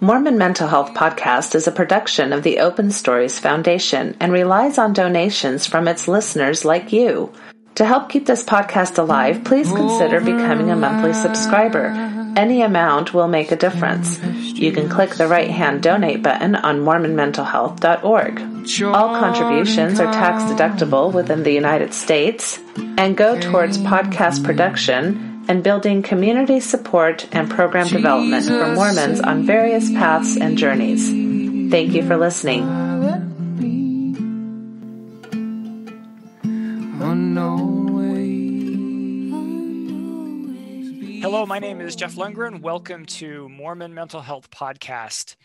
Mormon Mental Health Podcast is a production of the Open Stories Foundation and relies on donations from its listeners like you. To help keep this podcast alive, please consider becoming a monthly subscriber. Any amount will make a difference. You can click the right-hand donate button on mormonmentalhealth.org. All contributions are tax-deductible within the United States and go towards podcast production and building community support and program development for Mormons on various paths and journeys. Thank you for listening. Hello, my name is Jeff Lundgren. Welcome to Mormon Mental Health Podcast.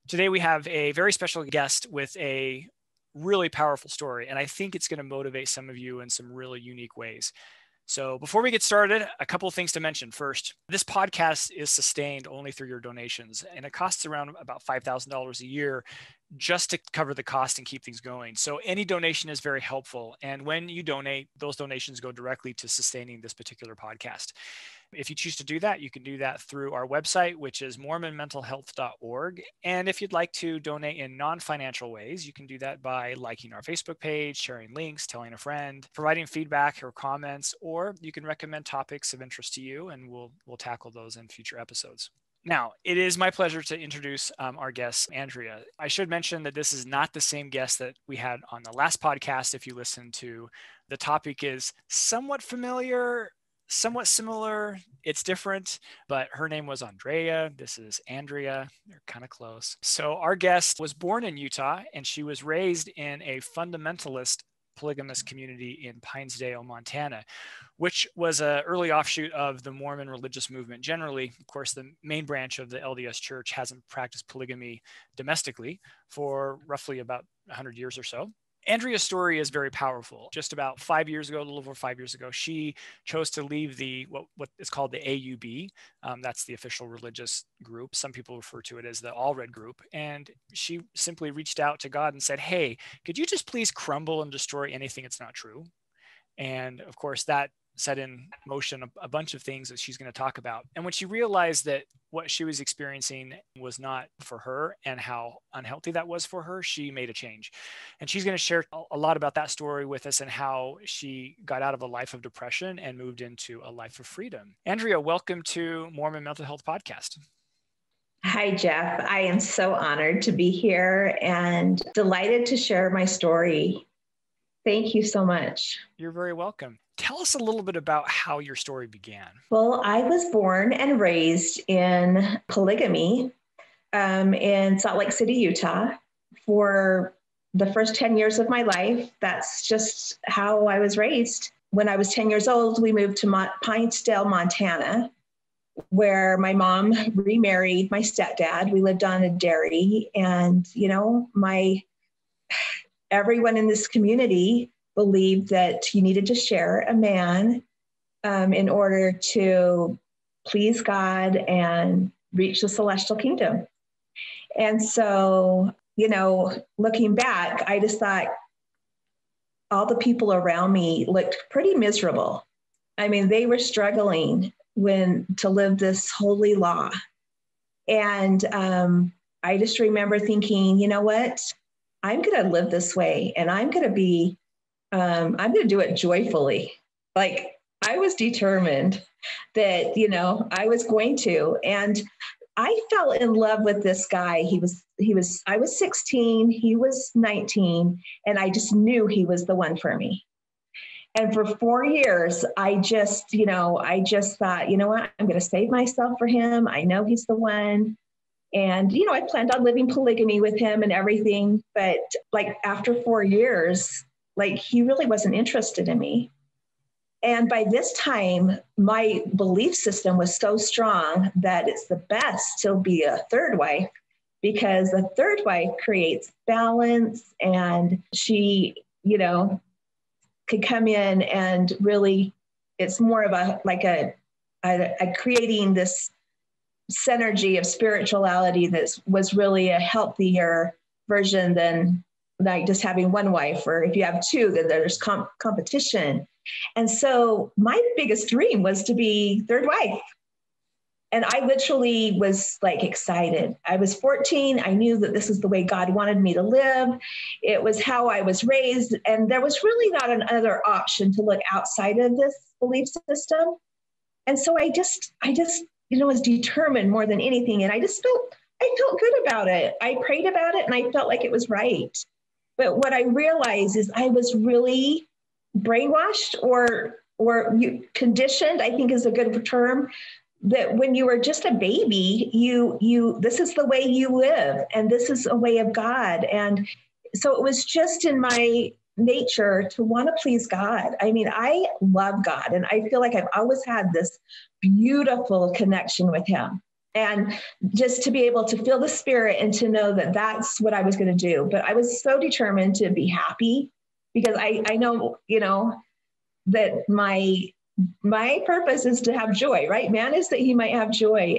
Today we have a very special guest with a really powerful story, and I think it's going to motivate some of you in some really unique ways. So before we get started, a couple of things to mention. First, this podcast is sustained only through your donations, and it costs around about $5,000 a year just to cover the cost and keep things going. So any donation is very helpful. And when you donate, those donations go directly to sustaining this particular podcast. If you choose to do that, you can do that through our website, which is mormonmentalhealth.org. And if you'd like to donate in non-financial ways, you can do that by liking our Facebook page, sharing links, telling a friend, providing feedback or comments, or you can recommend topics of interest to you, and we'll tackle those in future episodes. Now, it is my pleasure to introduce our guest, Andrea. I should mention that this is not the same guest that we had on the last podcast. If you listen to, the topic is somewhat familiar, somewhat similar. It's different, but her name was Andrea. This is Andrea. They're kind of close. So our guest was born in Utah, and she was raised in a fundamentalist polygamous community in Pinesdale, Montana, which was an early offshoot of the Mormon religious movement generally. Of course, the main branch of the LDS Church hasn't practiced polygamy domestically for roughly about 100 years or so. Andrea's story is very powerful. Just about 5 years ago, a little over 5 years ago, she chose to leave the what is called the AUB. That's the official religious group. Some people refer to it as the All Red group. And she simply reached out to God and said, "Hey, could you just please crumble and destroy anything that's not true?" And of course, that set in motion a bunch of things that she's going to talk about. And when she realized that what she was experiencing was not for her and how unhealthy that was for her, she made a change. And she's going to share a lot about that story with us and how she got out of a life of depression and moved into a life of freedom. Andrea, welcome to Mormon Mental Health Podcast. Hi, Jeff. I am so honored to be here and delighted to share my story. Thank you so much. You're very welcome. Tell us a little bit about how your story began. Well, I was born and raised in polygamy in Salt Lake City, Utah. For the first 10 years of my life, that's just how I was raised. When I was 10 years old, we moved to Pinesdale, Montana, where my mom remarried my stepdad. We lived on a dairy, and, everyone in this community believed that you needed to share a man in order to please God and reach the celestial kingdom. And so, looking back, I just thought all the people around me looked pretty miserable. I mean, they were struggling to live this holy law. And I just remember thinking, you know what? I'm going to live this way, and I'm going to do it joyfully. Like, I was determined that, I was going to, and I fell in love with this guy. I was 16, he was 19, and I just knew he was the one for me. And for 4 years, I just thought, you know what, I'm going to save myself for him. I know he's the one. And, I planned on living polygamy with him and everything. But after 4 years, he really wasn't interested in me. And by this time, my belief system was so strong that it's the best to be a third wife, because a third wife creates balance, and she, could come in and really, it's more of a creating this synergy of spirituality that was really a healthier version than just having one wife, or if you have two, then there's competition. And so my biggest dream was to be third wife. And I literally was like excited. I was 14. I knew that this is the way God wanted me to live. It was how I was raised. And there was really not another option to look outside of this belief system. And so I just, was determined more than anything. And I felt good about it. I prayed about it and I felt like it was right. But what I realized is I was really brainwashed or conditioned, I think is a good term, that when you were just a baby, this is the way you live and this is a way of God. And so it was just in my nature to want to please God. I mean, I love God and I feel like I've always had this beautiful connection with him. And just to be able to feel the Spirit and to know that that's what I was going to do. But I was so determined to be happy because I know, that my purpose is to have joy, right? Man is that he might have joy.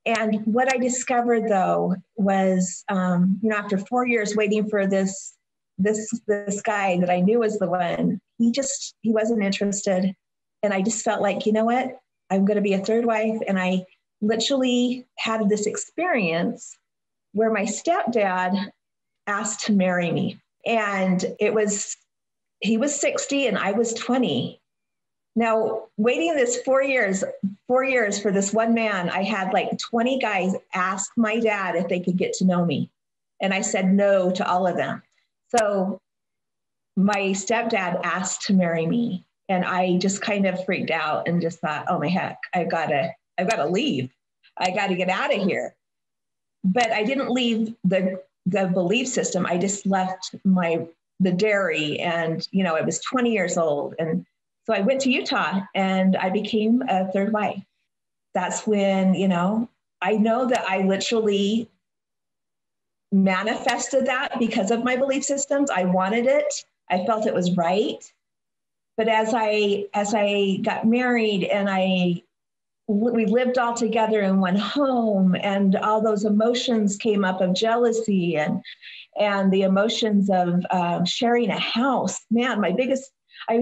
And what I discovered though was, after 4 years waiting for this guy that I knew was the one, he wasn't interested. And I just felt like, you know what, I'm going to be a third wife. And I literally had this experience where my stepdad asked to marry me. And he was 60 and I was 20. Now, waiting this 4 years for this one man, I had like 20 guys ask my dad if they could get to know me. And I said no to all of them. So my stepdad asked to marry me. And I just kind of freaked out and just thought, oh my heck, I've got to leave. I got to get out of here. But I didn't leave the belief system. I just left the dairy and, I was 20 years old. And so I went to Utah and I became a third wife. That's when, I know that I literally manifested that because of my belief systems. I wanted it. I felt it was right. But as I got married and we lived all together in one home, and all those emotions came up of jealousy and the emotions of sharing a house. Man, I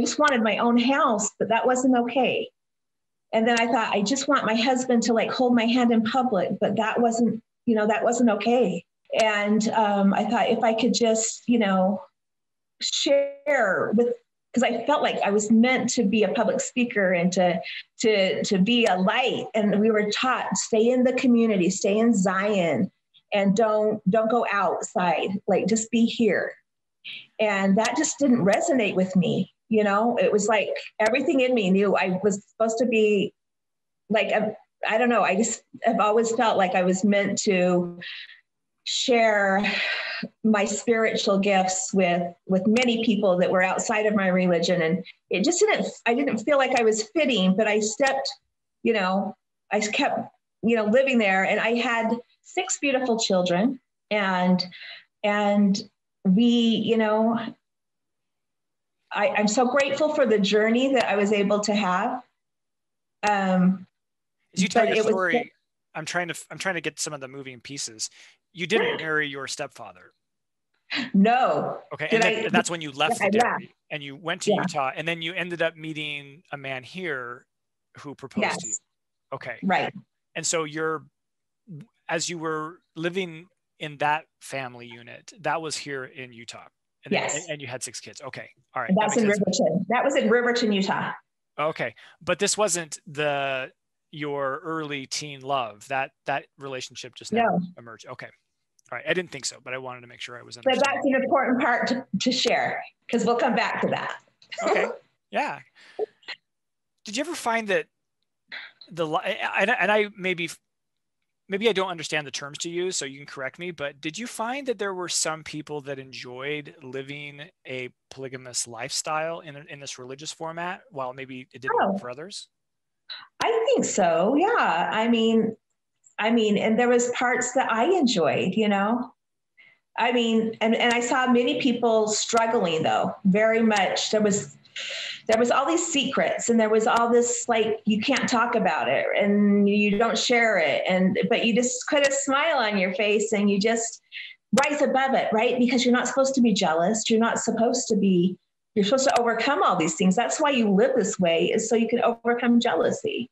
just wanted my own house, but that wasn't okay. And then I thought, I just want my husband to like hold my hand in public, but that wasn't okay. And I thought if I could just, share because I felt like I was meant to be a public speaker and to be a light. And we were taught, stay in the community, stay in Zion, and don't go outside, like just be here. And that just didn't resonate with me. It was like everything in me knew I was supposed to be like, I don't know. I've always felt like I was meant to share my spiritual gifts with many people that were outside of my religion. And it just I didn't feel like I was fitting, but I kept, living there. And I had 6 beautiful children and we, I'm so grateful for the journey that I was able to have. As you tell your story, I'm trying to get some of the moving pieces. You didn't marry your stepfather. No. Okay. And that's when you left the dairy and you went to Utah, and then you ended up meeting a man here who proposed to you. Okay. Right. And so as you were living in that family unit, that was here in Utah. And and you had 6 kids. Okay. All right. That's in Riverton. That was in Riverton, Utah. Okay. But this wasn't your early teen love. That relationship just never emerged. Okay. All right. I didn't think so, but I wanted to make sure I was understanding. But that's an important part to share because we'll come back to that. Okay. Yeah. Did you ever find that I maybe I don't understand the terms to use, so you can correct me, but did you find that there were some people that enjoyed living a polygamous lifestyle in this religious format while maybe it didn't work for others? I think so. Yeah. I mean, and there was parts that I enjoyed, I mean, and I saw many people struggling though, very much. There was all these secrets and there was all this, like, you can't talk about it and you don't share it. But you just put a smile on your face and you just rise above it, right? Because you're not supposed to be jealous. You're supposed to overcome all these things. That's why you live this way, is so you can overcome jealousy.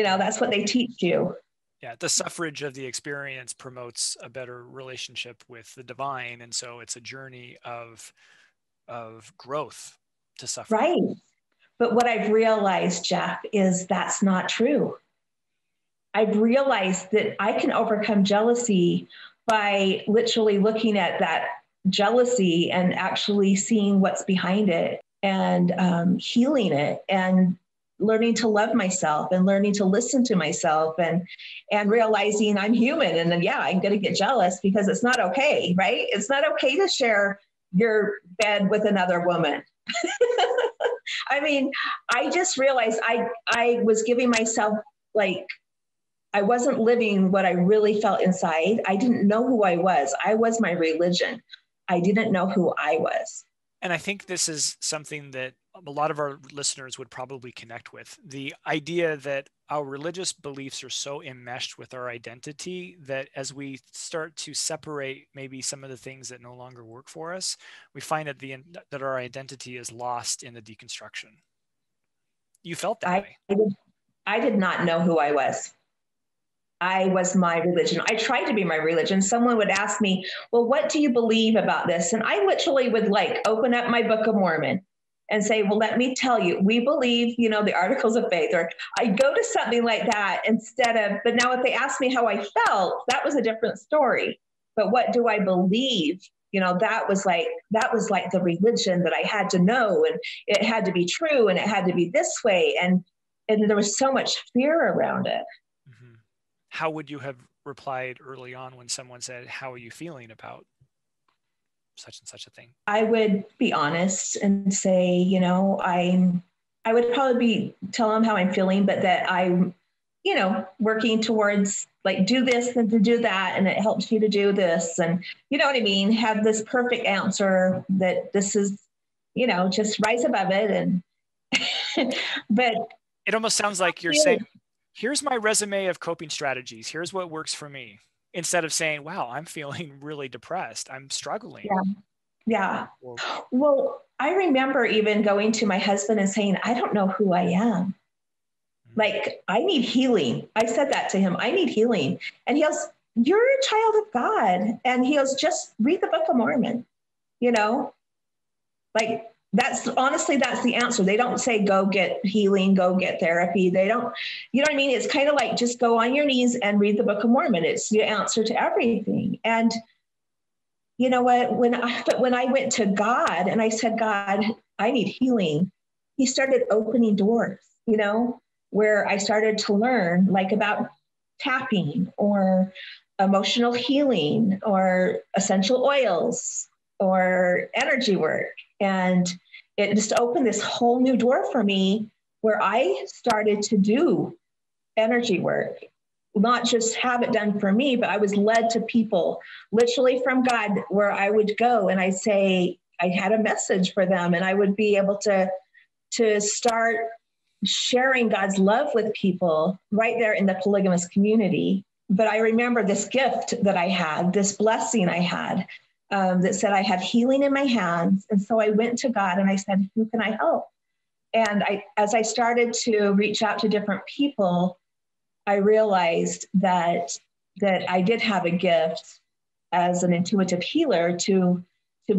That's what they teach you. Yeah, the suffrage of the experience promotes a better relationship with the divine, and so it's a journey of growth to suffer. Right. But what I've realized, Jeff, is that's not true. I've realized that I can overcome jealousy by literally looking at that jealousy and actually seeing what's behind it and healing it and learning to love myself and learning to listen to myself and realizing I'm human. And then, yeah, I'm going to get jealous because it's not okay, right? It's not okay to share your bed with another woman. I mean, I just realized I was giving myself, like, I wasn't living what I really felt inside. I didn't know who I was. I was my religion. I didn't know who I was. And I think this is something that a lot of our listeners would probably connect with. The idea that our religious beliefs are so enmeshed with our identity that as we start to separate maybe some of the things that no longer work for us, we find that our identity is lost in the deconstruction. You felt that way. I did not know who I was. I was my religion. I tried to be my religion. Someone would ask me, well, what do you believe about this? And I literally would open up my Book of Mormon and say, well, let me tell you, we believe, the Articles of Faith, or I'd go to something like that but now if they asked me how I felt, that was a different story. But what do I believe? That was like the religion that I had to know, and it had to be true, and it had to be this way. And there was so much fear around it. Mm-hmm. How would you have replied early on when someone said, how are you feeling about such and such a thing? I would be honest and say, I would probably tell them how I'm feeling, but that I'm, working towards do this and to do that. And it helps you to do this. And you know what I mean? Have this perfect answer that this is, just rise above it. And, but it almost sounds like you're saying, here's my resume of coping strategies. Here's what works for me. Instead of saying, wow, I'm feeling really depressed. I'm struggling. Yeah. Well, I remember even going to my husband and saying, I don't know who I am. I need healing. I said that to him. I need healing. And he goes, you're a child of God. And he goes, just read the Book of Mormon. That's the answer. They don't say, go get healing, go get therapy. They don't, you know what I mean? It's kind of just go on your knees and read the Book of Mormon. It's the answer to everything. And you know what, when I went to God and I said, God, I need healing, he started opening doors, where I started to learn about tapping or emotional healing or essential oils or energy work. And it just opened this whole new door for me where I started to do energy work, not just have it done for me, but I was led to people literally from God where I would go and I'd say, I had a message for them, and I would be able to start sharing God's love with people right there in the polygamous community. But I remember this gift that I had, this blessing I had, that said I had healing in my hands. And so I went to God and I said, who can I help? And as I started to reach out to different people, I realized that I did have a gift as an intuitive healer to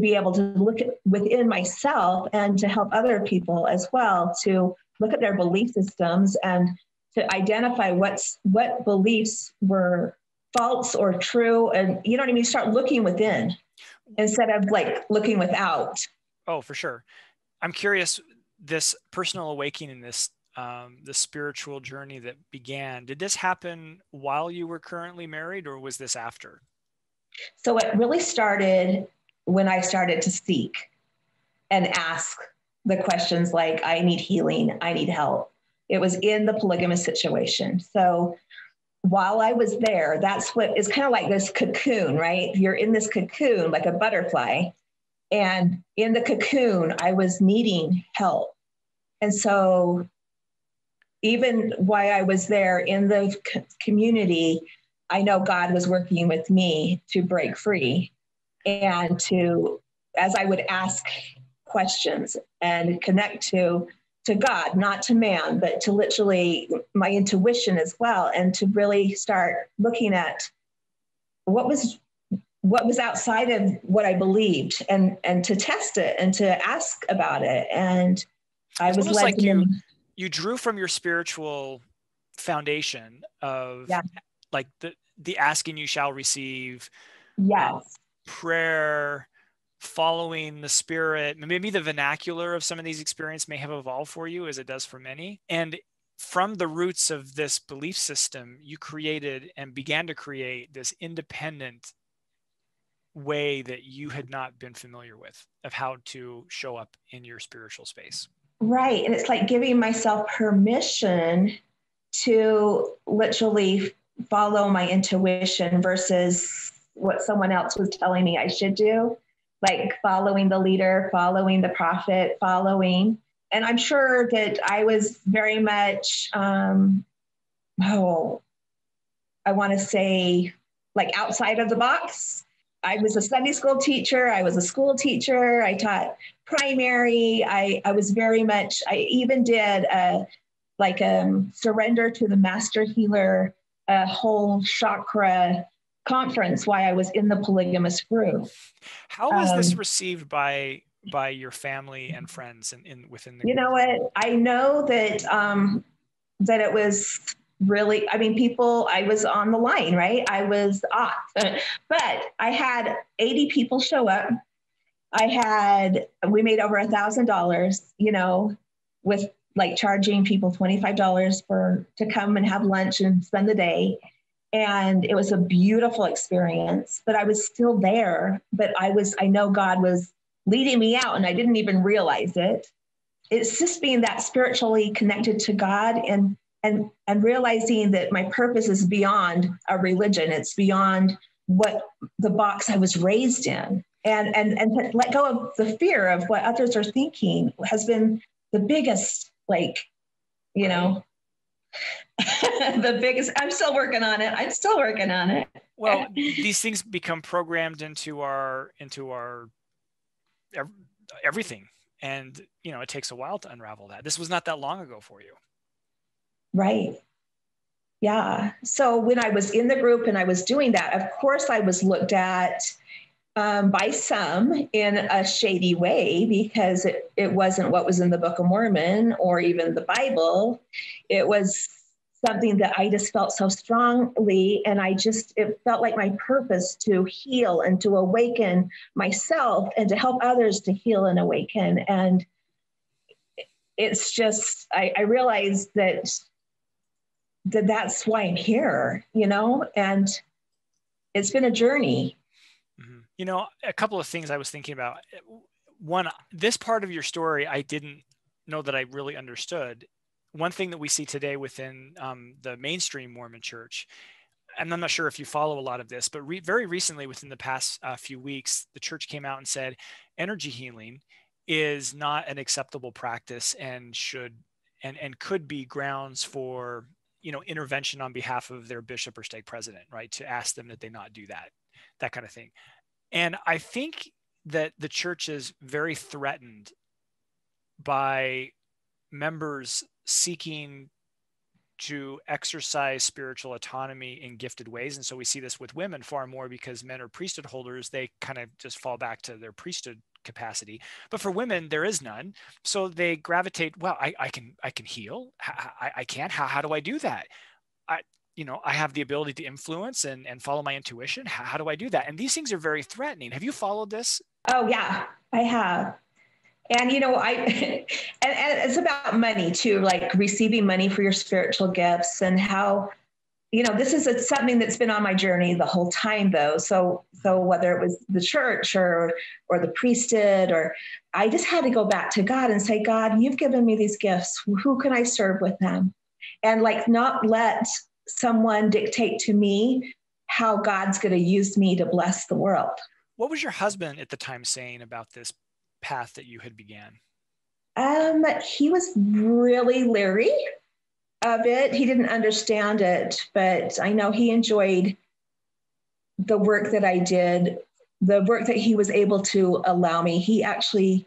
be able to look within myself and to help other people as well, to look at their belief systems and to identify what beliefs were false or true. And you know what I mean? Start looking within instead of looking without. Oh, for sure. I'm curious, this personal awakening, this the spiritual journey that began, did this happen while you were currently married, or was this after? So it really started when I started to seek and ask the questions I need healing, I need help. It was in the polygamous situation. So while I was there, that's what is kind of like this cocoon, right? You're in this cocoon like a butterfly. And in the cocoon, I was needing help. And so even while I was there in the community, I know God was working with me to break free and as I would ask questions and connect to to God, not to man, but to literally my intuition as well, and to really start looking at what was outside of what I believed, and to test it and to ask about it. And I was led like to you drew from your spiritual foundation of like the asking you shall receive, prayer, following the Spirit. Maybe the vernacular of some of these experiences may have evolved for you as it does for many. And from the roots of this belief system, you created and began to create this independent way that you had not been familiar with of how to show up in your spiritual space. Right. And it's like giving myself permission to literally follow my intuition versus what someone else was telling me I should do, like following the leader, following the prophet, following. And I'm sure that I was very much, I want to say, like outside of the box. I was a Sunday school teacher. I was a school teacher. I taught primary. I was very much, I even did surrender to the master healer, a whole chakra conference while I was in the polygamous group. How was this received by your family and friends within the group? You know what? I know that that it was really, I mean, people, I was on the line, right? I was off, but I had 80 people show up. We made over $1,000, with like charging people $25 to come and have lunch and spend the day. And it was a beautiful experience, but I was still there, but I know God was leading me out and I didn't even realize it. It's just being that spiritually connected to God and realizing that my purpose is beyond a religion. It's beyond what the box I was raised in, and to let go of the fear of what others are thinking has been the biggest, the biggest. I'm still working on it. Well, these things become programmed into our everything. And, it takes a while to unravel that. This was not that long ago for you. Right. Yeah. So when I was in the group and I was doing that, of course I was looked at by some in a shady way because it wasn't what was in the Book of Mormon or even the Bible. It was something that I just felt so strongly. And it felt like my purpose to heal and to awaken myself and to help others to heal and awaken. And it's just, I realized that's why I'm here, and it's been a journey. Mm-hmm. A couple of things I was thinking about. One, this part of your story, I didn't know that I really understood. One thing that we see today within the mainstream Mormon church, and I'm not sure if you follow a lot of this, but very recently within the past few weeks, the church came out and said energy healing is not an acceptable practice and could be grounds for intervention on behalf of their bishop or stake president, right? To ask them that they not do that kind of thing. And I think that the church is very threatened by members seeking to exercise spiritual autonomy in gifted ways. And so we see this with women far more because men are priesthood holders. They kind of just fall back to their priesthood capacity. But for women, there is none. So they gravitate, well, I can heal. I can. How do I do that? I have the ability to influence and follow my intuition. How do I do that? And these things are very threatening. Have you followed this? Oh yeah, I have. And, and it's about money too, like receiving money for your spiritual gifts and how, this is something that's been on my journey the whole time though. So whether it was the church or the priesthood, or I just had to go back to God and say, God, you've given me these gifts. Who can I serve with them? And not let someone dictate to me how God's going to use me to bless the world. What was your husband at the time saying about this path that you had began? He was really leery of it. He didn't understand it, but I know he enjoyed the work that I did, the work that he was able to allow me. He actually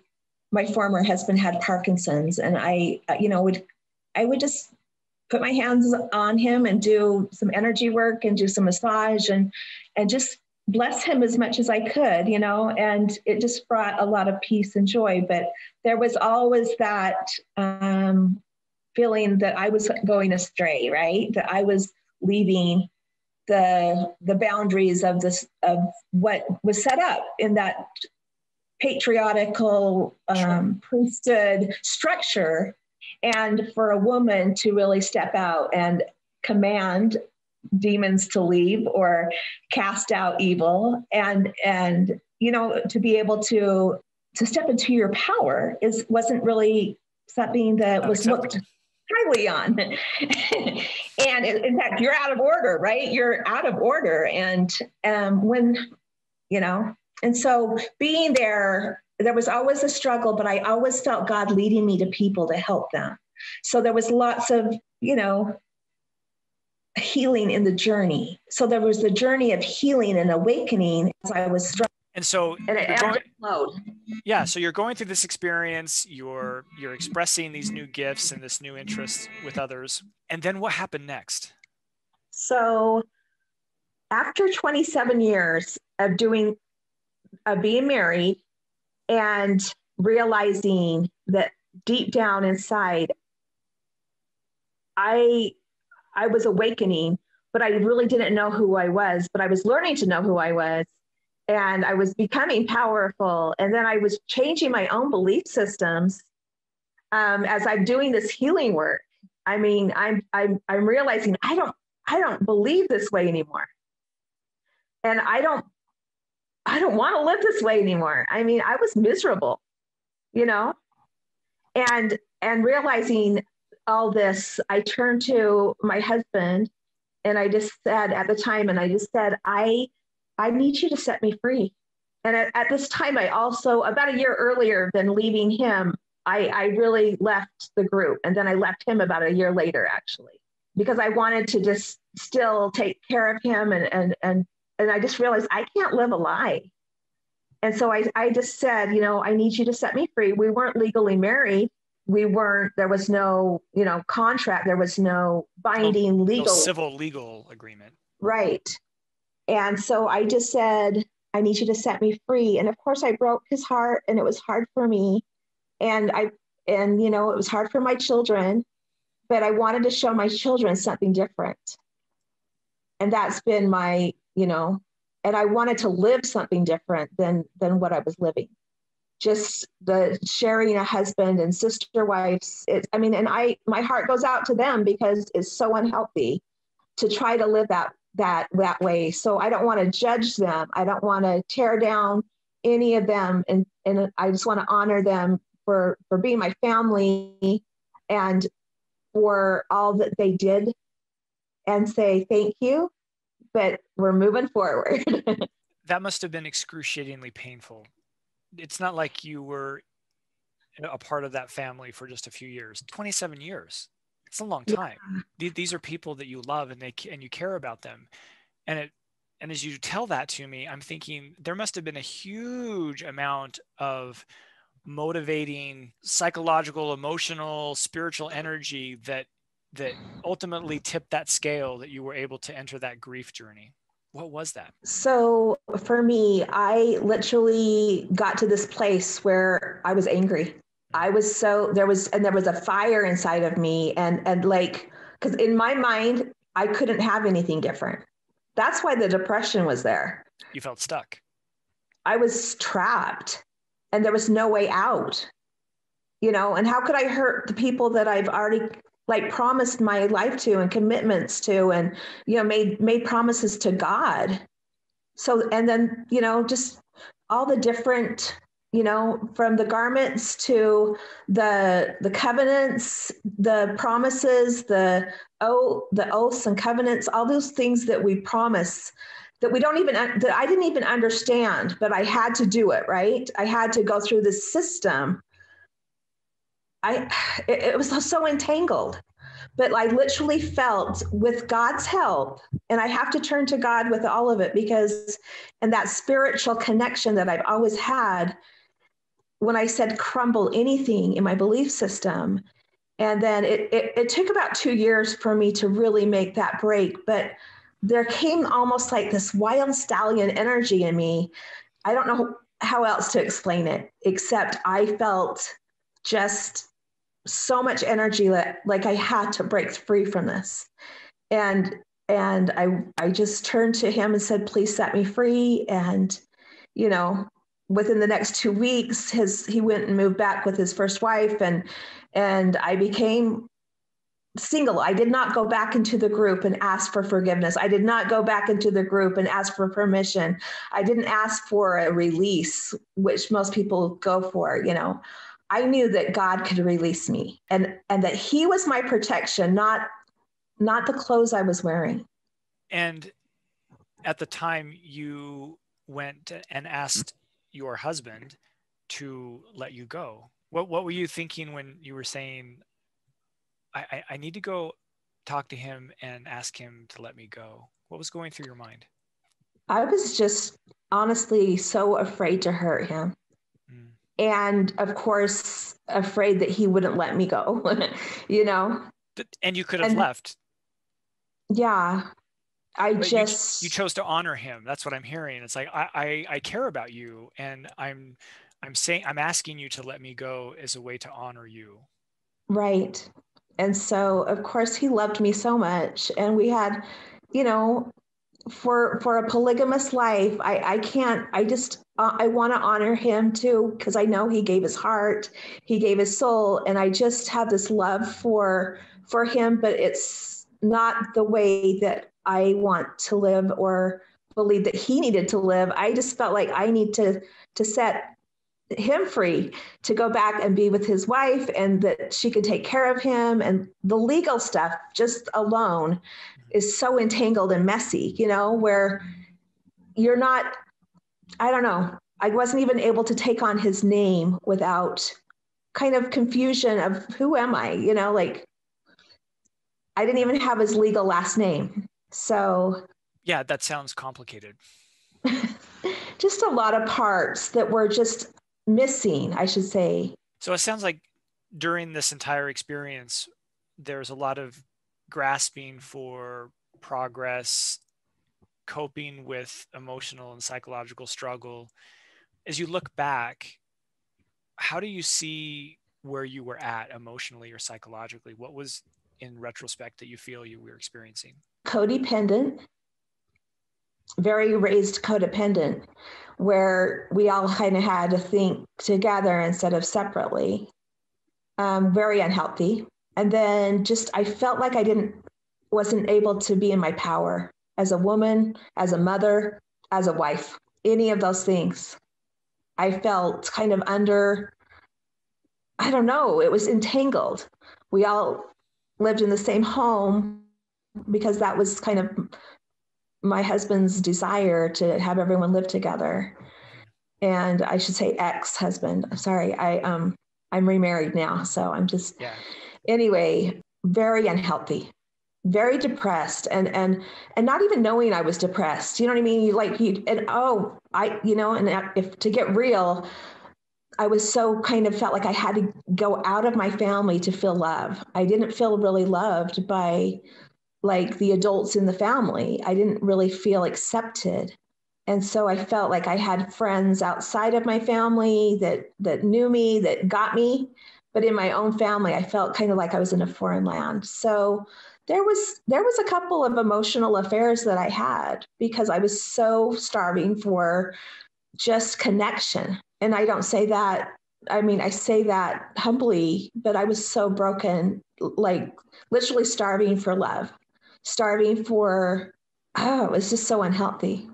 my former husband had Parkinson's, and I would just put my hands on him and do some energy work and do some massage and just bless him as much as I could, and it just brought a lot of peace and joy. But there was always that feeling that I was going astray, right? That I was leaving the boundaries of what was set up in that patriarchal priesthood structure, and for a woman to really step out and command demons to leave or cast out evil, and to be able to step into your power wasn't really something that was looked highly on. And in fact, you're out of order, right? You're out of order. And and so being there was always a struggle, but I always felt God leading me to people to help them. So there was lots of, healing in the journey. So there was the journey of healing and awakening as I was struggling. And so so you're going through this experience, you're expressing these new gifts and this new interest with others. And then what happened next? So after 27 years of being married and realizing that deep down inside, I was awakening, but I really didn't know who I was, but I was learning to know who I was. And I was becoming powerful. And then I was changing my own belief systems as I'm doing this healing work. I mean, I'm realizing I don't believe this way anymore. And I don't want to live this way anymore. I mean, I was miserable, and realizing all this, I turned to my husband and I just said at the time, I need you to set me free. And at this time, I also, about a year earlier than leaving him, I really left the group. And then I left him about a year later, actually, because I wanted to just still take care of him. And I just realized I can't live a lie. And so I just said, I need you to set me free. We weren't legally married. There was no, contract. There was no binding legal. No civil legal agreement. Right. And so I just said, I need you to set me free. And of course I broke his heart, and it was hard for me. And it was hard for my children, but I wanted to show my children something different. And that's been my, and I wanted to live something different than what I was living. Just the sharing a husband and sister wives. My heart goes out to them because it's so unhealthy to try to live that way. So I don't want to judge them. I don't want to tear down any of them. And I just want to honor them for being my family and for all that they did, and say thank you, but we're moving forward. That must have been excruciatingly painful. It's not like you were a part of that family for just a few years. 27 years. It's a long time. Yeah. These are people that you love and you care about them. And as you tell that to me, I'm thinking there must have been a huge amount of motivating psychological, emotional, spiritual energy that ultimately tipped that scale that you were able to enter that grief journey. What was that? So for me, I literally got to this place where I was angry. There was a fire inside of me, and like, because in my mind, I couldn't have anything different. That's why the depression was there. You felt stuck. I was trapped, and there was no way out, and how could I hurt the people that I've already promised my life to and commitments to, and, made promises to God. So, and then, just all the different, from the garments to the covenants, the promises, the oaths and covenants, all those things that we promise that that I didn't even understand, but I had to do it, right? I had to go through this system. It was so entangled, but I literally felt, with God's help, and I have to turn to God with all of it, and that spiritual connection that I've always had, when I said crumble anything in my belief system. And then it took about 2 years for me to really make that break. But there came almost like this wild stallion energy in me. I don't know how else to explain it, except I felt just so much energy like I had to break free from this. And I just turned to him and said, please set me free. And, you know, within the next 2 weeks, he went and moved back with his first wife, and I became single. I did not go back into the group and ask for forgiveness. I did not go back into the group and ask for permission. I didn't ask for a release, which most people go for, you know. I knew that God could release me, and that he was my protection, not the clothes I was wearing. And at the time you went and asked your husband to let you go, what were you thinking when you were saying, I need to go talk to him and ask him to let me go? What was going through your mind? I was just honestly so afraid to hurt him. Mm. And of course, afraid that he wouldn't let me go, you know? And you could have left. Yeah. You chose to honor him. That's what I'm hearing. It's like, I care about you, and I'm asking you to let me go as a way to honor you. Right. And so, of course, he loved me so much. And we had, you know, for a polygamous life, I want to honor him too, because I know he gave his heart, he gave his soul. And I just have this love for him, but it's not the way that I want to live or believe that he needed to live. I just felt like I need to set him free to go back and be with his wife, and that she could take care of him. And the legal stuff just alone is so entangled and messy, you know, where you're not, I don't know. I wasn't even able to take on his name without kind of confusion of who am I, you know, like I didn't even have his legal last name. So yeah, that sounds complicated. Just a lot of parts that were just missing, I should say. So it sounds like during this entire experience, there's a lot of grasping for progress, coping with emotional and psychological struggle. As you look back, how do you see where you were at emotionally or psychologically? What was, in retrospect, that you feel you were experiencing? Codependent, very raised codependent, where we all kind of had to think together instead of separately. Very unhealthy. And then I felt like I wasn't able to be in my power as a woman, as a mother, as a wife, any of those things. I felt kind of under, I don't know, it was entangled. We all lived in the same home because that was kind of my husband's desire to have everyone live together. And I should say ex-husband. I'm sorry. I'm remarried now. So I'm just, Anyway, very unhealthy, very depressed, and not even knowing I was depressed. You know what I mean? If to get real, I was so kind of felt like I had to go out of my family to feel love. I didn't feel really loved by like the adults in the family. I didn't really feel accepted. And so I felt like I had friends outside of my family that knew me, that got me. But in my own family, I felt kind of like I was in a foreign land. So there was a couple of emotional affairs that I had because I was so starving for just connection. And I don't say that, I mean, I say that humbly, but I was so broken, like literally starving for love, starving for, it was just so unhealthy.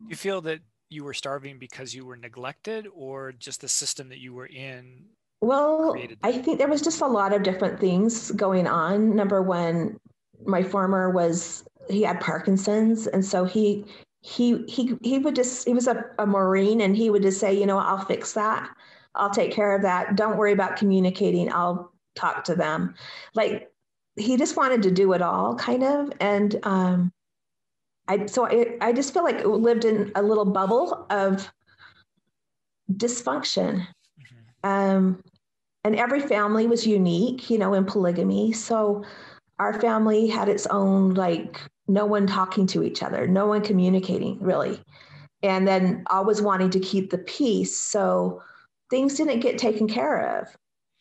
You feel that you were starving because you were neglected, or just the system that you were in? Well, I think there was just a lot of different things going on. Number one, my former he had Parkinson's. And so he was a Marine, and he would just say, you know, I'll fix that. I'll take care of that. Don't worry about communicating. I'll talk to them. Like he just wanted to do it all kind of. And, I just feel like it lived in a little bubble of dysfunction. Mm-hmm. And every family was unique, in polygamy. So our family had its own, like, no one talking to each other, no one communicating really. And then always wanting to keep the peace. So things didn't get taken care of.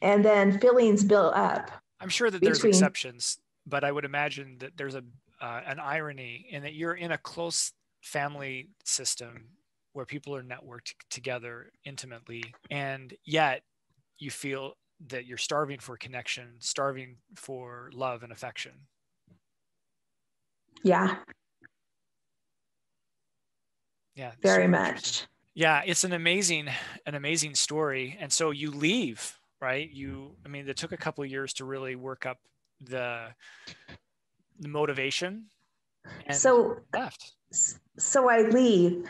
And then feelings built up. I'm sure that there's exceptions, but I would imagine that there's an irony in that you're in a close family system where people are networked together intimately, and yet you feel that you're starving for connection, starving for love and affection. Yeah. Yeah. Very much. Yeah. It's an amazing story. And so you leave, right? It took a couple of years to really work up the motivation, and so left. So I leave,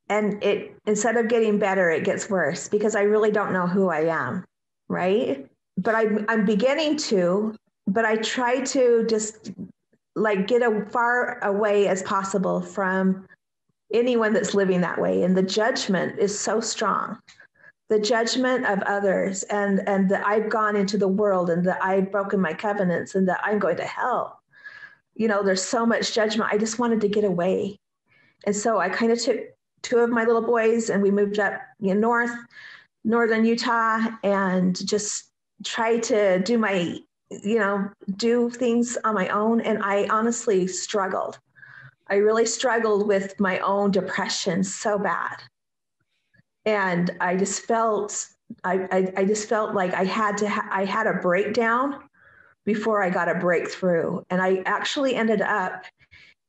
and instead of getting better, it gets worse because I really don't know who I am. Right. But I'm beginning to, but I try to just like get as far away as possible from anyone that's living that way. And the judgment is so strong. The judgment of others, and that I've gone into the world, and that I've broken my covenants, and that I'm going to hell. There's so much judgment. I just wanted to get away. And so I kind of took two of my little boys, and we moved up northern Utah, and just tried to do things on my own. And I honestly struggled. I really struggled with my own depression so bad. And I just felt, I just felt like I had a breakdown before I got a breakthrough. And I actually ended up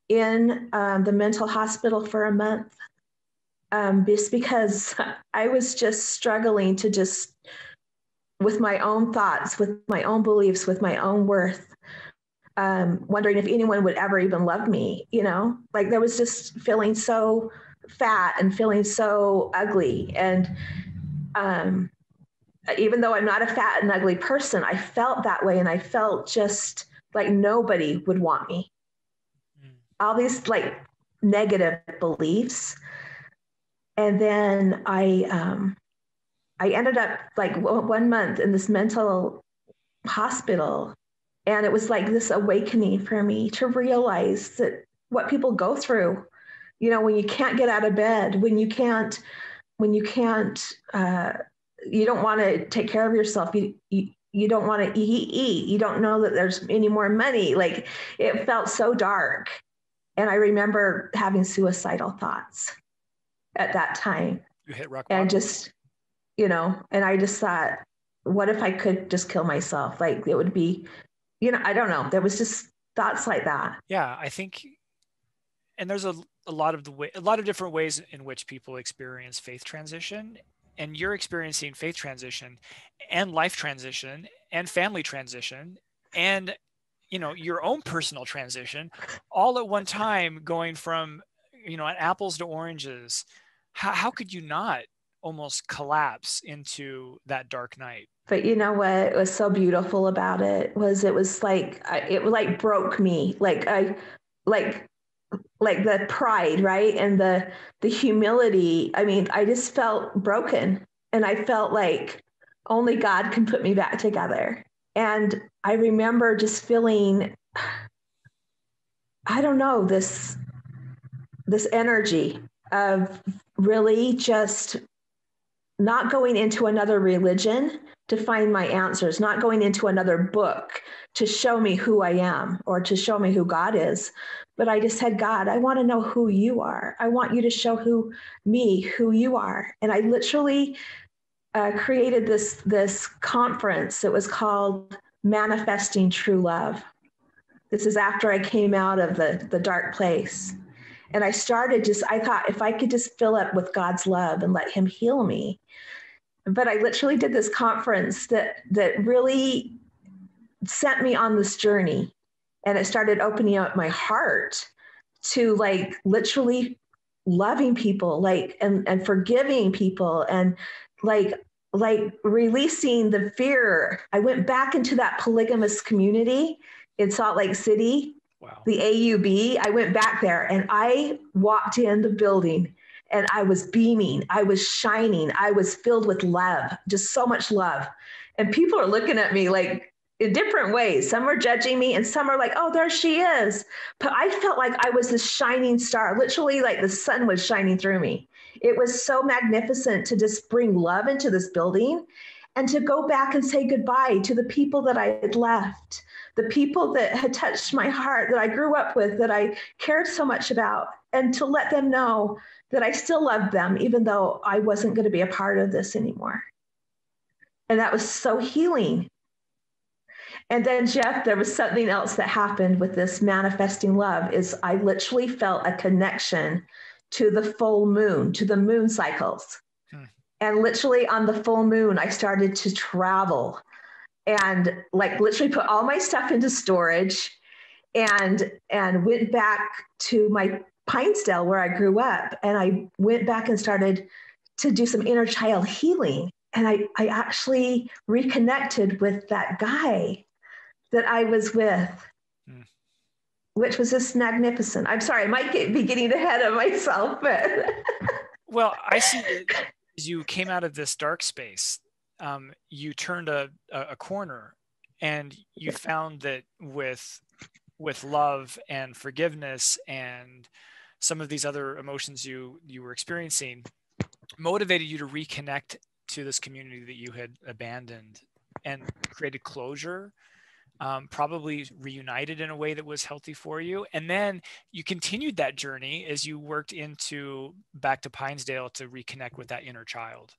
in the mental hospital for a month, just because I was just struggling with my own thoughts, with my own beliefs, with my own worth, wondering if anyone would ever even love me, like there was just feeling so fat and feeling so ugly. And even though I'm not a fat and ugly person, I felt that way. And I felt just like nobody would want me. All these like negative beliefs. And then I ended up like 1 month in this mental hospital. And it was like this awakening for me to realize that what people go through, when you can't get out of bed, when you can't, you don't want to take care of yourself. You don't want to eat. You don't know that there's any more money. Like it felt so dark. And I remember having suicidal thoughts at that time. You hit rock bottom. And just, and I just thought, what if I could just kill myself? Like it would be, I don't know. There was just thoughts like that. Yeah, I think, and there's a lot of different ways in which people experience faith transition, and you're experiencing faith transition and life transition and family transition and your own personal transition all at one time, going from apples to oranges. How could you not almost collapse into that dark night? But you know what was so beautiful about it was like it broke me, like the pride, right? And the humility. I mean, I just felt broken, and I felt like only God can put me back together. And I remember just feeling, I don't know, this energy of really just not going into another religion to find my answers, not going into another book to show me who I am or to show me who God is. But I just said, God, I want to know who you are. I want you to show who you are. And I literally created this conference that was called Manifesting True Love. This is after I came out of the dark place. And I thought if I could just fill up with God's love and let him heal me. But I literally did this conference that really sent me on this journey. And it started opening up my heart to like literally loving people, like, and forgiving people, and like releasing the fear. I went back into that polygamous community in Salt Lake City. Wow. The AUB, I went back there and I walked in the building And I was beaming, I was shining, I was filled with love, just so much love. And people are looking at me like in different ways. Some are judging me and some are like, oh, there she is. But I felt like I was this shining star, literally like the sun was shining through me. It was so magnificent to just bring love into this building and to go back and say goodbye to the people that I had left, the people that had touched my heart, that I grew up with, that I cared so much about, and to let them know that I still loved them, even though I wasn't going to be a part of this anymore. And that was so healing. And then, Jeff, there was something else that happened with this manifesting love is I literally felt a connection to the full moon, to the moon cycles. And literally on the full moon, I started to travel and like literally put all my stuff into storage and went back to my Pinesdale where I grew up. And I went back and started to do some inner child healing. And I actually reconnected with that guy that I was with, which was just magnificent. I'm sorry, I might be getting ahead of myself, but. Well, I see that as you came out of this dark space, you turned a corner and you found that with love and forgiveness and some of these other emotions you were experiencing motivated you to reconnect to this community that you had abandoned and created closure, probably reunited in a way that was healthy for you. And then you continued that journey as you worked back to Pinesdale to reconnect with that inner child.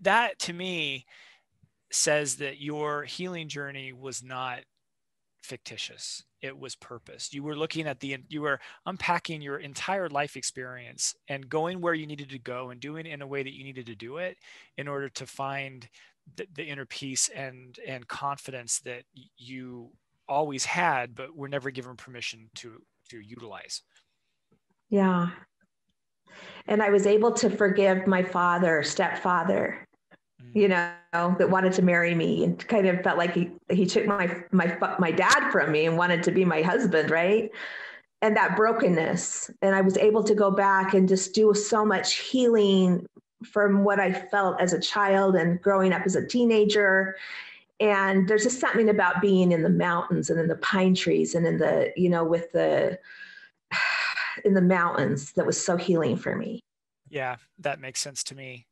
That to me says that your healing journey was not fictitious. It was purpose. You were looking at you were unpacking your entire life experience and going where you needed to go and doing it in a way that you needed to do it in order to find the inner peace and confidence that you always had, but were never given permission to utilize. Yeah. And I was able to forgive my stepfather, that wanted to marry me and kind of felt like he took my dad from me and wanted to be my husband, right? And that brokenness. And I was able to go back and just do so much healing from what I felt as a child and growing up as a teenager. And there's just something about being in the mountains and in the pine trees and in the, in the mountains that was so healing for me. Yeah, that makes sense to me.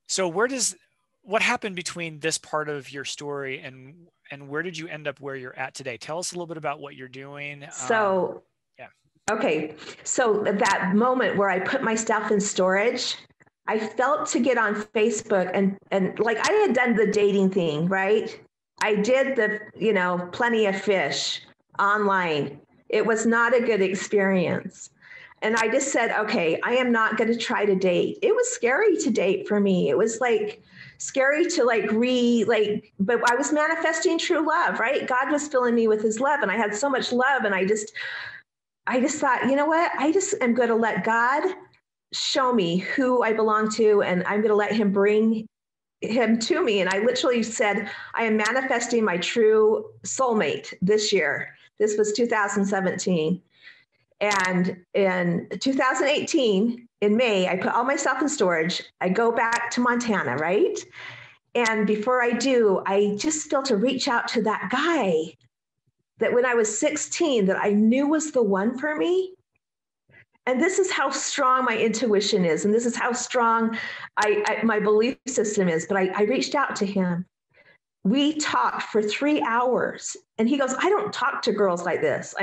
So what happened between this part of your story and where did you end up where you're at today? Tell us a little bit about what you're doing. So, okay. So that moment where I put my stuff in storage, I felt to get on Facebook and like I had done the dating thing, right? I did the, Plenty of Fish online. It was not a good experience. And I just said, okay, I am not going to try to date. It was scary to date for me. It was like scary to but I was manifesting true love, right? God was filling me with his love and I had so much love. And I just thought, you know what? I just am going to let God show me who I belong to. And I'm going to let him bring him to me. And I literally said, I am manifesting my true soulmate this year. This was 2017. And in 2018, in May, I put all my stuff in storage. I go back to Montana, right? And before I do, I just felt to reach out to that guy that when I was 16, that I knew was the one for me. And this is how strong my intuition is. And this is how strong my belief system is. But I reached out to him. We talked for 3 hours and he goes, I don't talk to girls like this.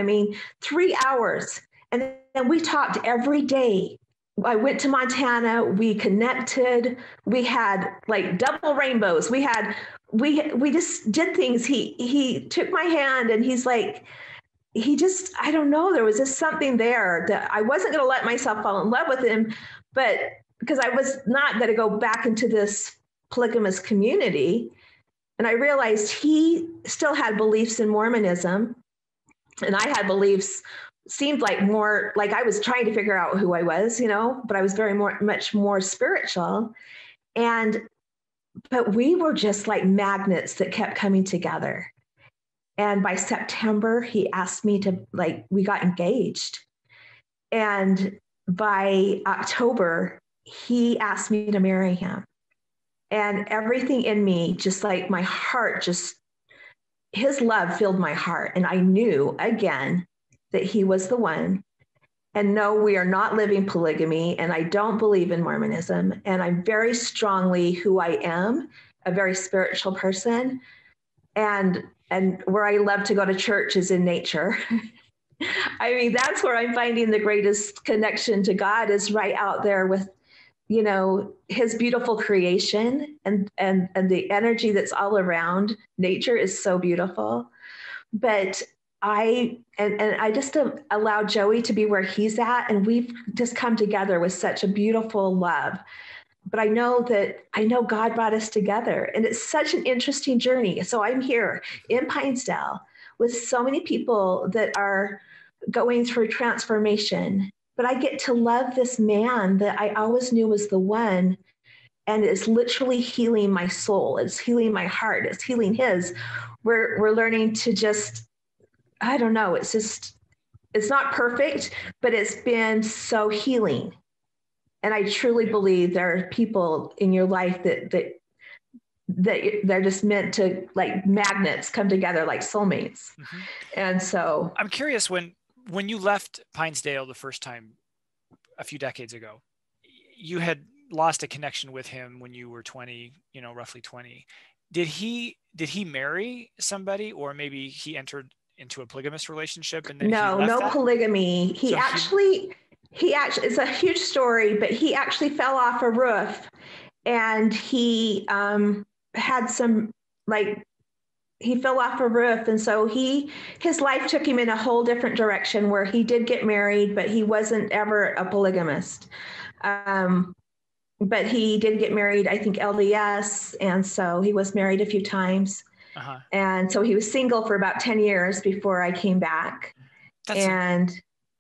3 hours. And then we talked every day. I went to Montana, we connected, we had like double rainbows. We just did things. He took my hand and he's like, I don't know, there was just something there that I wasn't going to let myself fall in love with him, but because I was not going to go back into this polygamous community. And I realized he still had beliefs in Mormonism and I had beliefs, seemed like more like I was trying to figure out who I was, but I was much more spiritual. But we were just like magnets that kept coming together. And by September, he asked me to we got engaged. And by October, he asked me to marry him. And everything in me, just like my heart, his love filled my heart. And I knew again that he was the one. And no, we are not living polygamy. And I don't believe in Mormonism. And I'm very strongly who I am, a very spiritual person. And where I love to go to church is in nature. I mean, that's where I'm finding the greatest connection to God, is right out there with, his beautiful creation, and the energy that's all around. Nature is so beautiful. But I just allow Joey to be where he's at. And we've just come together with such a beautiful love. But I know God brought us together, and it's such an interesting journey. So I'm here in Pinesdale with so many people that are going through transformation, but I get to love this man that I always knew was the one. And it's literally healing my soul. It's healing my heart. It's healing his. We're learning to just, I don't know. It's not perfect, but it's been so healing. And I truly believe there are people in your life that they're just meant to, like magnets, come together like soulmates. Mm-hmm. And so I'm curious, when you left Pinesdale the first time a few decades ago, you had lost a connection with him when you were 20, roughly 20. Did he marry somebody, or maybe he entered into a polygamous relationship and then no polygamy. He actually, it's a huge story, but he actually fell off a roof, and he had some, he fell off a roof. And so his life took him in a whole different direction, where he did get married, but he wasn't ever a polygamist. But he did get married, I think LDS. And so he was married a few times. Uh-huh. And so he was single for about 10 years before I came back. That's an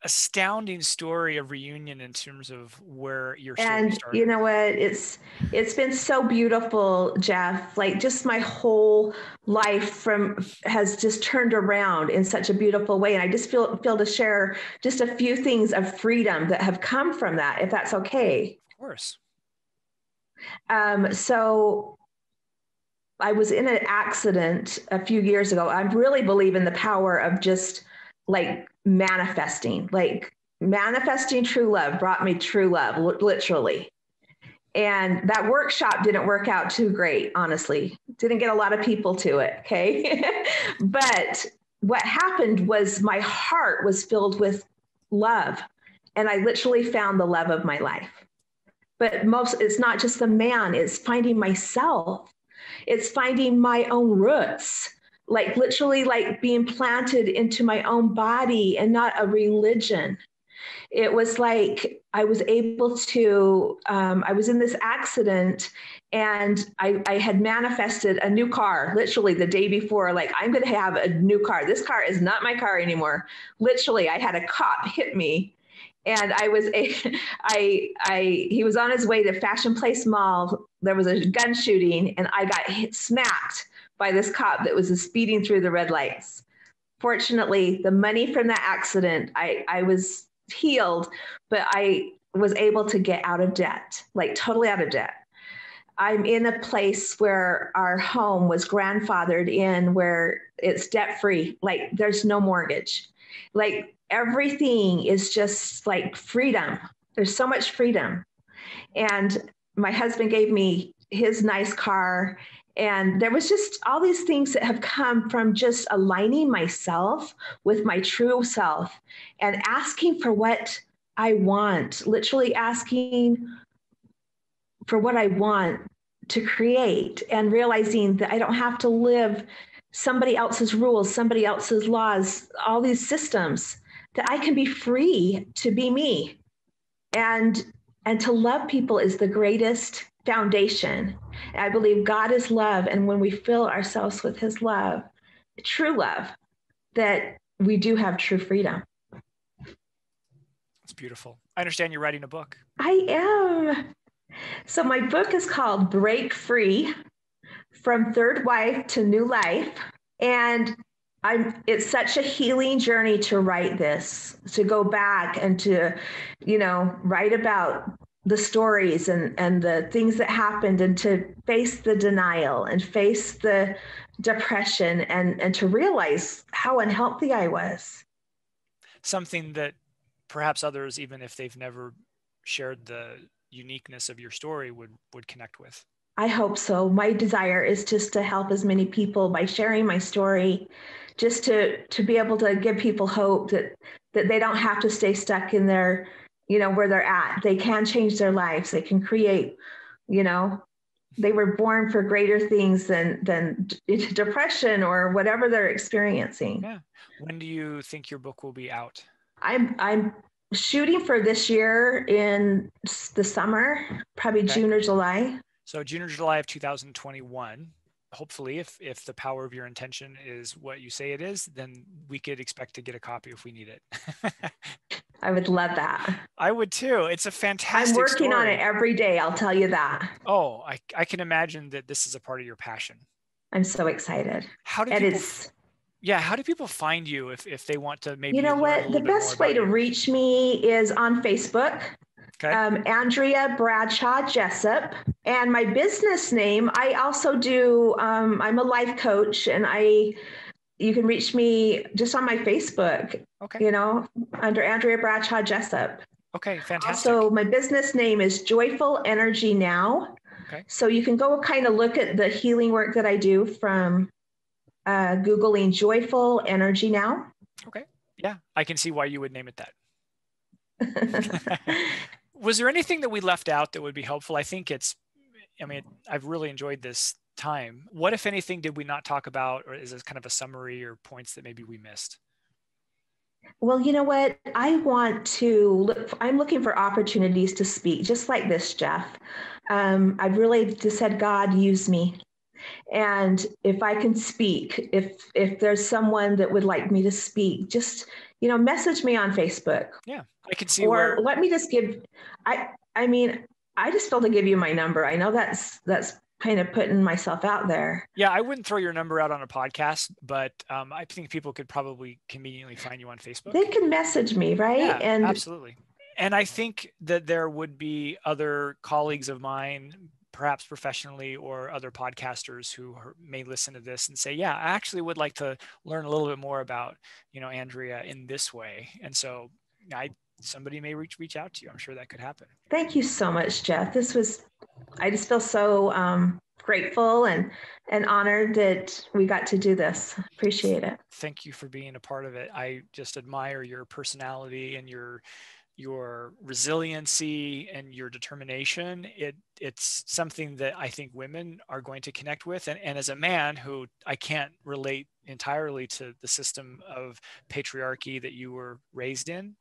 astounding story of reunion in terms of where your story started. You know what? It's been so beautiful, Jeff. Like, just my whole life has just turned around in such a beautiful way. And I just feel to share just a few things of freedom that have come from that, if that's okay. Of course. So I was in an accident a few years ago. I really believe in the power of just manifesting true love brought me true love, literally. And that workshop didn't work out too great, honestly. Didn't get a lot of people to it. Okay. But what happened was my heart was filled with love, and I literally found the love of my life. But it's not just the man, it's finding myself. It's finding my own roots, literally being planted into my own body and not a religion. It was like I was able to, I was in this accident, and I had manifested a new car, literally the day before, I'm going to have a new car. This car is not my car anymore. Literally, I had a cop hit me. And he was on his way to Fashion Place Mall. There was a gun shooting, and I got smacked by this cop that was speeding through the red lights. Fortunately, the money from that accident, I was healed, but I was able to get out of debt, totally out of debt. I'm in a place where our home was grandfathered in, where it's debt-free, there's no mortgage. Everything is just freedom. There's so much freedom. And my husband gave me his nice car. And there was just all these things that have come from just aligning myself with my true self and asking for what I want, literally asking for what I want to create, and realizing that I don't have to live somebody else's rules, somebody else's laws, all these systems, that I can be free to be me. And to love people is the greatest foundation. And I believe God is love. And when we fill ourselves with his love, true love, that we do have true freedom. That's beautiful. I understand you're writing a book. I am. So my book is called Break Free: From Third Wife to New Life. And it's such a healing journey to write this, to go back and to, write about the stories and the things that happened, and to face the denial and face the depression and to realize how unhealthy I was. Something that perhaps others, even if they've never shared the uniqueness of your story, would connect with. I hope so. My desire is just to help as many people by sharing my story, just to be able to give people hope that they don't have to stay stuck in their, where they're at. They can change their lives. They can create, they were born for greater things than depression or whatever they're experiencing. Yeah. When do you think your book will be out? I'm shooting for this year in the summer, probably June or July. So June or July of 2021, hopefully, if the power of your intention is what you say it is, then we could expect to get a copy if we need it. I would love that. I would too. It's a fantastic I'm working story. on it every day, I'll tell you that. Oh, I can imagine that this is a part of your passion. I'm so excited. How do people find you if they want to maybe? You know what? The best way to reach me is on Facebook. Okay. Andrea Bradshaw Jessop. And my business name, I also do, I'm a life coach, and you can reach me just on my Facebook, under Andrea Bradshaw Jessop. Okay, fantastic. Also, my business name is Joyful Energy Now. Okay. So you can go kind of look at the healing work that I do from Googling Joyful Energy Now. Okay. Yeah, I can see why you would name it that. Was there anything that we left out that would be helpful? I've really enjoyed this time. What, if anything, did we not talk about, or is this kind of a summary or points that maybe we missed? Well, you know what? I'm looking for opportunities to speak, just like this, Jeff. I've really just said, God, use me. And if I can speak, if there's someone that would like me to speak, just, message me on Facebook. Yeah, I can see. Or let me just give, I just feel to give you my number. I know that's kind of putting myself out there. Yeah, I wouldn't throw your number out on a podcast, but I think people could probably conveniently find you on Facebook. They can message me, right? Yeah, and absolutely. And I think that there would be other colleagues of mine, perhaps professionally, or other podcasters who may listen to this and say, yeah, I actually would like to learn a little bit more about, Andrea in this way. And so somebody may reach out to you. I'm sure that could happen. Thank you so much, Jeff. I just feel so grateful and honored that we got to do this. Appreciate it. Thank you for being a part of it. I just admire your personality and your resiliency and your determination. It's something that I think women are going to connect with. And as a man who I can't relate entirely to the system of patriarchy that you were raised in,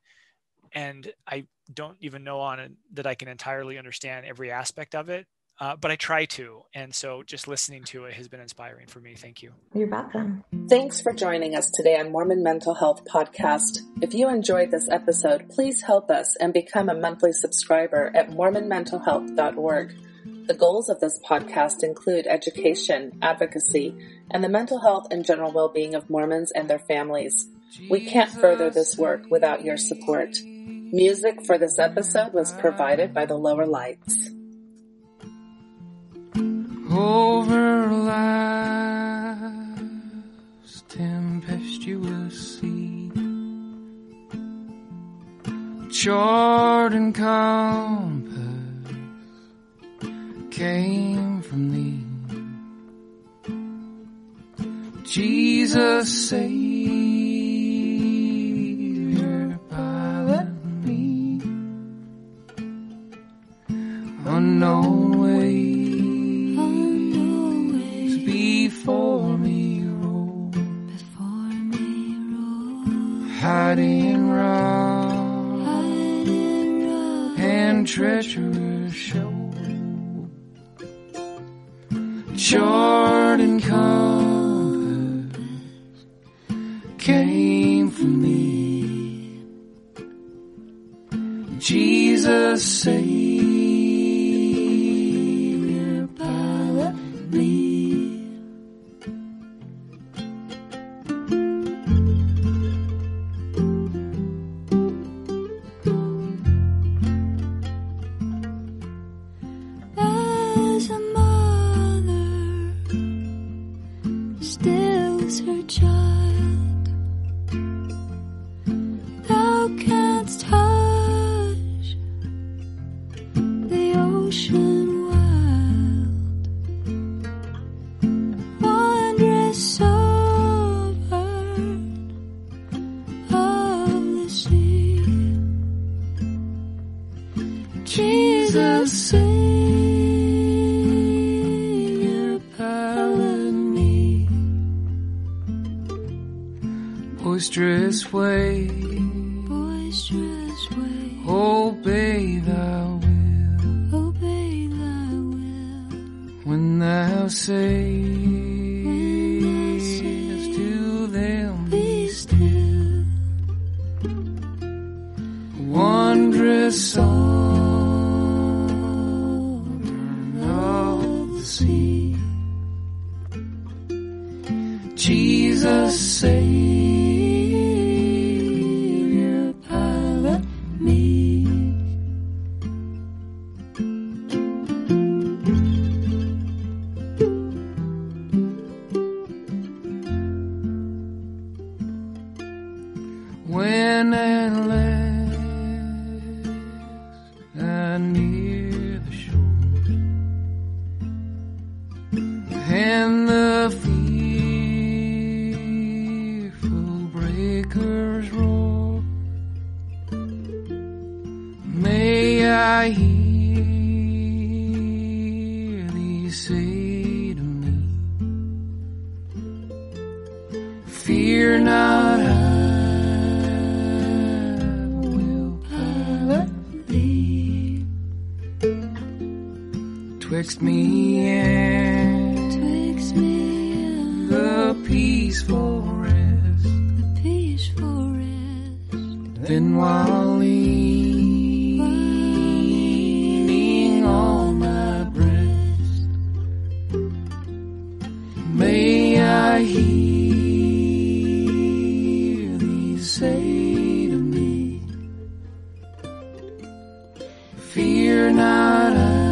and I don't even know that I can entirely understand every aspect of it, but I try to. And so just listening to it has been inspiring for me. Thank you. You're welcome. Thanks for joining us today on Mormon Mental Health Podcast. If you enjoyed this episode, please help us and become a monthly subscriber at mormonmentalhealth.org. The goals of this podcast include education, advocacy, and the mental health and general well-being of Mormons and their families. We can't further this work without your support. Music for this episode was provided by the Lower Lights. Over life's tempestuous sea, chart and compass came from thee. Jesus, Savior, pilot me, unknown ways before me roll, hiding rock and treacherous show, chart and compass came from thee. Jesus, Savior, pilot me. sea. Jesus, Savior, pilot me. Boisterous wave, obey thy will, when thou sayest to them, be still. Wondrous sovereign of the sea, Jesus, Savior, pilot me. When at last I near the shore, and the fearful breakers roar, may I hear thee say to me, fear not, I will pilot thee. Twixt me and the peaceful rest, then while leaning on my breast, may I hear thee say to me, fear not, I